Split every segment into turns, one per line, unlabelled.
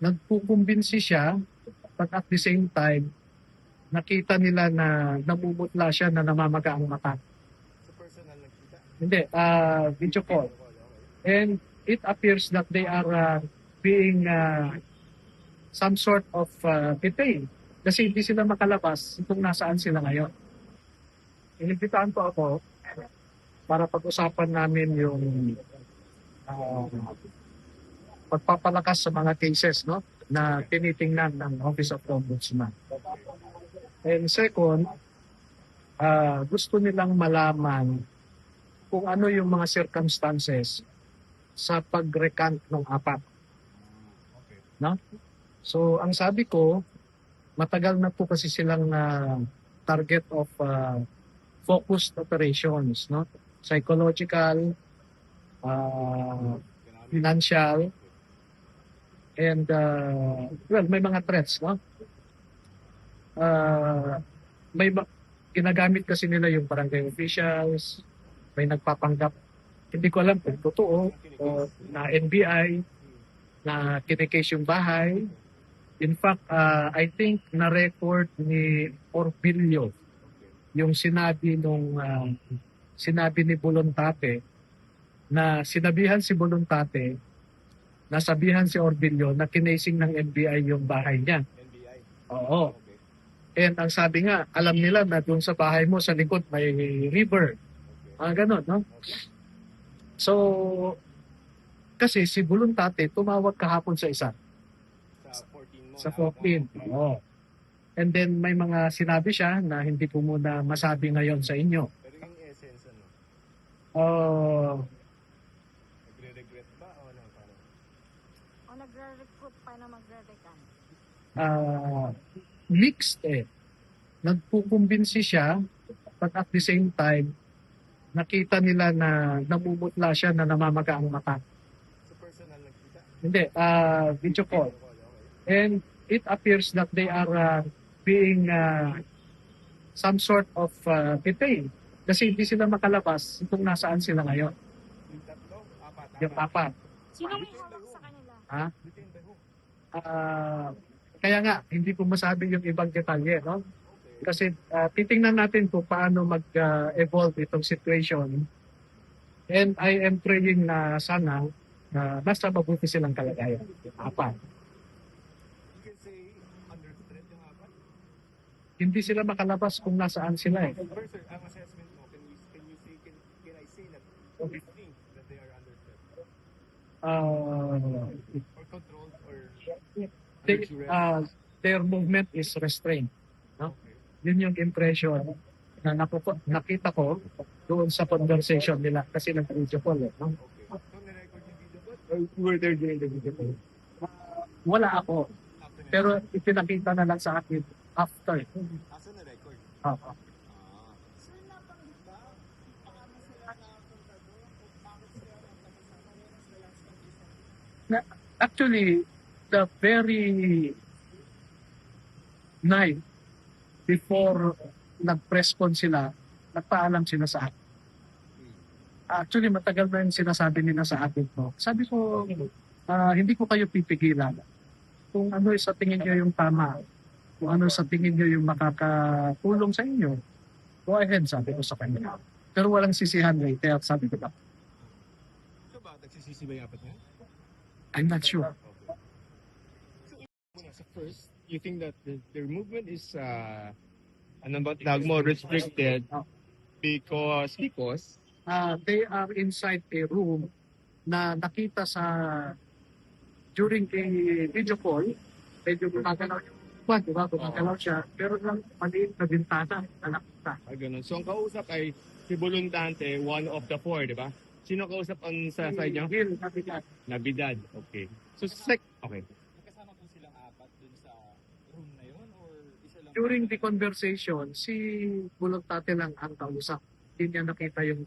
nagkukumbinsi siya, but at the same time, nakita nila na namumutla siya na namamaga ang mata.
So personal nagkita?
Hindi, video call. And it appears that they are being some sort of detained. Kasi hindi sila makalabas kung nasaan sila ngayon. Inimbitahan po ako para pag-usapan namin yung uh, pagpapalakas sa mga cases, no, na tinitingnan ng Office of Ombudsman. And second, gusto nilang malaman kung ano yung mga circumstances sa pag-recant ng apat. No? So, ang sabi ko, matagal na po kasi silang target of focused operations, no? Psychological, financial, and well, may mga threats, no? Ginagamit kasi nila yung barangay officials, may nagpapanggap, hindi ko alam kung totoo, o na NBI, na kinikase yung bahay. In fact, I think na-record ni Orbilio yung sinabi ni Bolontate, na sinabihan si Bolontate, nasabihan si Orbilio na kinasing ng NBI yung bahay niya.
NBI?
Oo.
Okay.
And ang sabi nga, alam nila na doon sa bahay mo sa likod may river. Ganon, no? So, kasi si Bolontate tumawag kahapon sa isa.
Sa 14 mo?
Sa 14. Oo. And then may mga sinabi siya na hindi po muna masabi ngayon sa inyo.
Pero yung essence, ano? Nagre-regret ba o ano? Parang?
O nagre-recruit pa na magre-recant?
Mixed eh. Nagkukumbinsi siya, but at the same time, nakita nila na namumutla siya na namamaga ang mata.
So personal nagkita?
Hindi, video call.
Okay.
And it appears that they are being some sort of detained. Kasi hindi sila makalabas kung nasaan sila ngayon.
Yung tatlo? Apat?
Yung apat.
Sino may hawak sa kanila?
Ha?
Detained by who?
Kaya nga, hindi ko masabi yung ibang detalye, no? Kasi titingnan natin kung paano mag-evolve itong situation. And I am praying na sana basta mabuti silang kalagayan. Apat.
You can say under threat yung apat?
Hindi sila makalabas kung nasaan sila eh.
First, sir, ang assessment mo, can I say that you think that they are under threat? Or controlled or
Their movement is restrained. No? Yun yung impression na nakita ko doon sa conversation nila kasi nag-video call. No?
okay. So, nirecord yung video ko?
Were there during the video call? Wala ako. Pero ipinakita na lang sa akin after.
Asa na-record?
Ah.
Sir, nabanggit ba paano sila nakapunta doon? O bakit sila nagpapasama? Yan ang the last conversation.
Actually, the very night before nag-press con sila, nagpaalam sila sa akin. Actually, matagal na yung sinasabi nila sa akin po. Sabi ko, hindi ko kayo pipigilan. Kung ano sa tingin nyo yung tama, kung ano sa tingin nyo yung makakatulong sa inyo, go ahead, sabi ko sa kanila. Pero walang sisihan later, sabi ko na.
So ba, nagsisisi ba yung apat niya?
I'm not sure.
So first, you think that their movement is ano ba tawag mo, restricted because
They are inside a room na nakita during the video call, medyo gumagalaw yung kwan, di ba? Gumagalaw siya, pero lang maliit na bintana na nakita.
ganun. So ang kausap ay si Bolontate, one of the four, di ba? Sino kausap ang sa side niya?
Gil, nabigat.
Nabidad. Okay. So okay.
Kasama po silang apat dun sa room na yun or isa lang?
During the conversation, si Bolontate lang ang kausap. Hindi niya nakita yung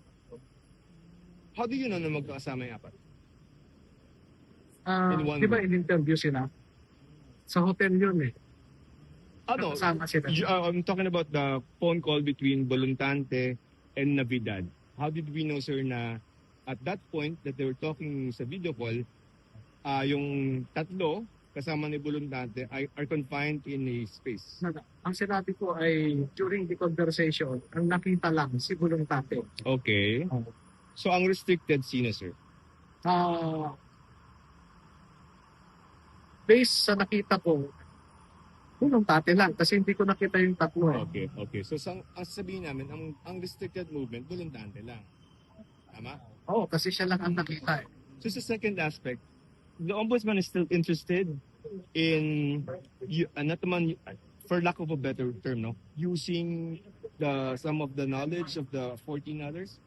How do you know na magkakasama yung apat? In one
di ba
room.
in-interview sila? Sa hotel yun eh.
Ano?
Kasama sila.
I'm talking about the phone call between Bolontate and Navidad. How did we know, sir, na at that point that they were talking sa video call, yung tatlo kasama ni Bulundante are confined in a space.
Ang sinabi ko ay during the conversation, ang nakita lang si Bulungtate.
Okay.
Oh.
So ang restricted sino, sir?
Based sa nakita ko, Bulungtate lang kasi hindi ko nakita yung tatlo.
Okay. So ang sabihin namin, ang restricted movement, Bulundante lang. Tama?
Oo, kasi siya lang ang nakita.
So sa second aspect, the ombudsman is still interested in, not naman, for lack of a better term, no, using some of the knowledge of the 14 others?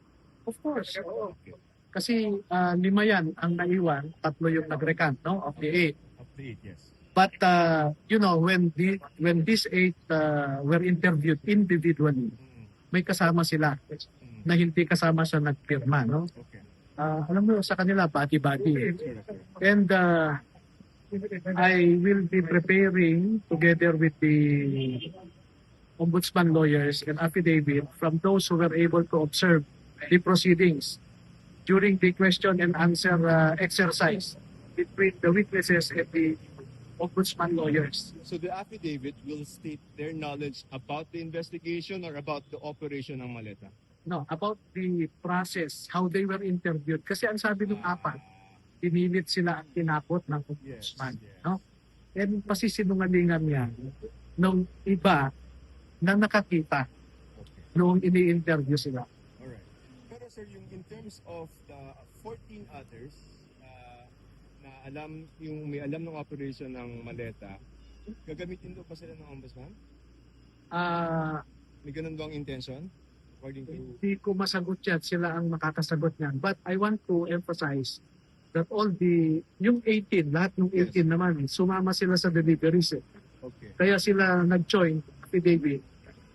Of course. Oo.
Okay.
Kasi 5 yan ang naiwan, 3 yung nag-recant, no, of the 8.
Of the 8, yes.
But when these 8 were interviewed individually, may kasama sila na hindi kasama sa nagpirma, no?
Okay.
Alam mo, sa kanila, body-body. And I will be preparing together with the ombudsman lawyers and affidavit from those who were able to observe the proceedings during the question and answer exercise between the witnesses and the ombudsman lawyers.
So the affidavit will state their knowledge about the investigation or about the operation ng maleta?
No, about the process, how they were interviewed. Kasi ang sabi ng 4, pinilit sila at tinakot ng ombudsman.
Yes.
No? And pasisinungalingan yan ng iba na nakakita noong ini-interview sila.
Alright. Pero sir, yung in terms of the 14 others na may alam ng operation ng maleta, gagamitin daw pa sila ng ombudsman? May ganun bang intention? According to...
Hindi ko masagot yan. Sila ang makakasagot niyan. But I want to emphasize that yung 18, lahat ng 18 naman, sumama sila sa deliveries.
Okay.
Kaya sila nag-join affidavit.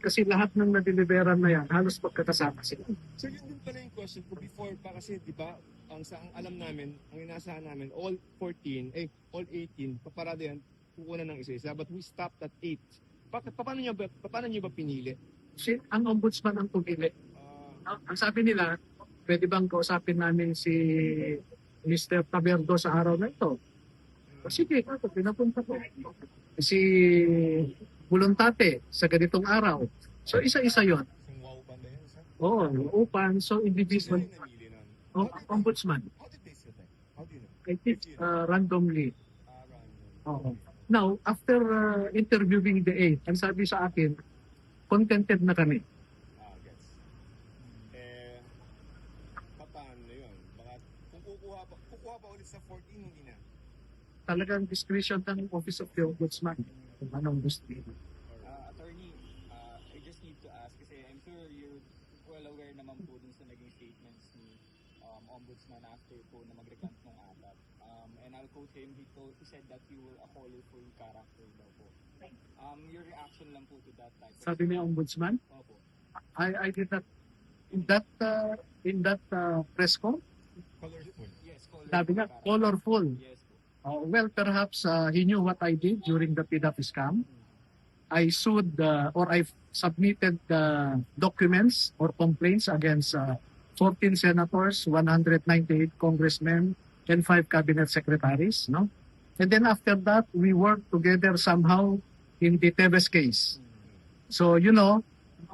Kasi lahat ng na-deliveran na yan, halos magkakasama sila.
So yun din pala yung question ko before pa kasi di ba ang alam namin, ang inasahan namin, all 18, paparado yan, kukunan ng isa-isa. But we stopped at 8. Paano nyo ba pinili?
Ang ombudsman ang pumili. Ang sabi nila, pwede bang kausapin namin si Mr. Taberdo sa araw na ito? Sige, pinapunta ko. Si Buluntate sa ganitong araw. So isa-isa yon.
Yung wow ba na yun, sir?
Oo, upan. So individual.
Sino yung namili nun?
Ombudsman.
How did they select? How do you know?
I think randomly.
Random.
Oo. Now, after interviewing the 8, ang sabi sa akin, contented na kami.
Gets. Paano yun? Baka kung kukuha pa ulit sa 14, hindi na.
Talagang discretion ng Office of the Ombudsman. Kung anong gusto.
Attorney, I just need to ask kasi I'm sure you're well aware naman po dun sa naging statements ni Ombudsman after po na mag-recant ng 4. And I'll quote him, he said that you were a colorful character daw po. Your reaction lang po to that type of...
Sabi niya Ombudsman,
Opo.
I did not in that press con.
Colorful.
Yes, colorful.
Sabi niya
character.
colorful.
Yes po.
Well, perhaps he knew what I did during the PDAP scam. I sued or I submitted documents or complaints against 14 senators, 198 congressmen, and 5 cabinet secretaries. No? And then after that, we worked together somehow in the Tevez case. So,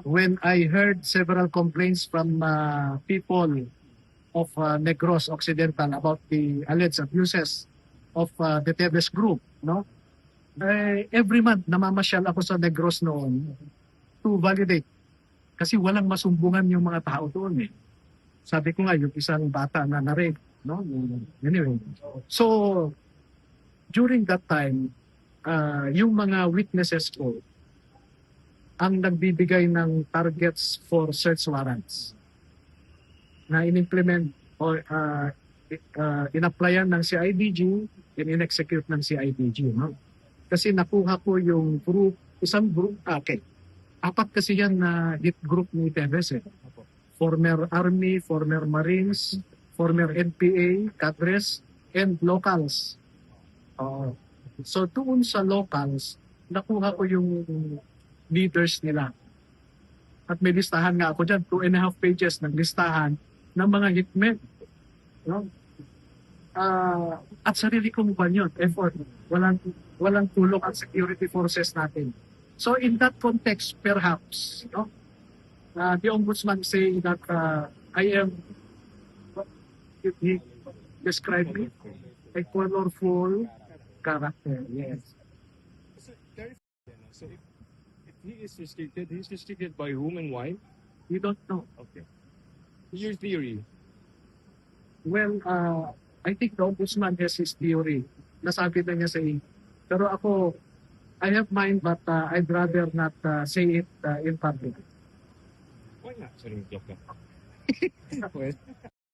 when I heard several complaints from people of Negros Occidental about the alleged abuses of the Tevez group, no? Every month namamasyal ako sa Negros noon to validate. Kasi walang masumbungan yung mga tao doon eh. Sabi ko nga, yung isang bata na na-rape, no? Anyway. So, during that time, yung mga witnesses ko, ang nagbibigay ng targets for search warrants na in-implement or in-applyan ng CIDG and in-execute ng CIDG. No? Kasi nakuha ko yung isang group, okay. 4 kasi yan na hit group ni Tevez. Former Army, former Marines, former NPA, cadres, and locals. So doon sa locals, nakuha ko yung leaders nila. At may listahan nga ako dyan, 2.5 pages ng listahan ng mga hitmen. No? at sarili kong banyon, effort. Walang tulong ang security forces natin. So in that context, perhaps, no, the ombudsman say that I am, what did he describe me? A colorful character. Yes.
So, so if he is restricted, he's restricted by whom and why?
We don't know.
Okay. Your theory.
Well, I think the ombudsman has his theory. Nasabi na niya sa inyo. Pero ako, I have mine but I'd rather not say it in public.
Why not? Sorry, joke lang. Well,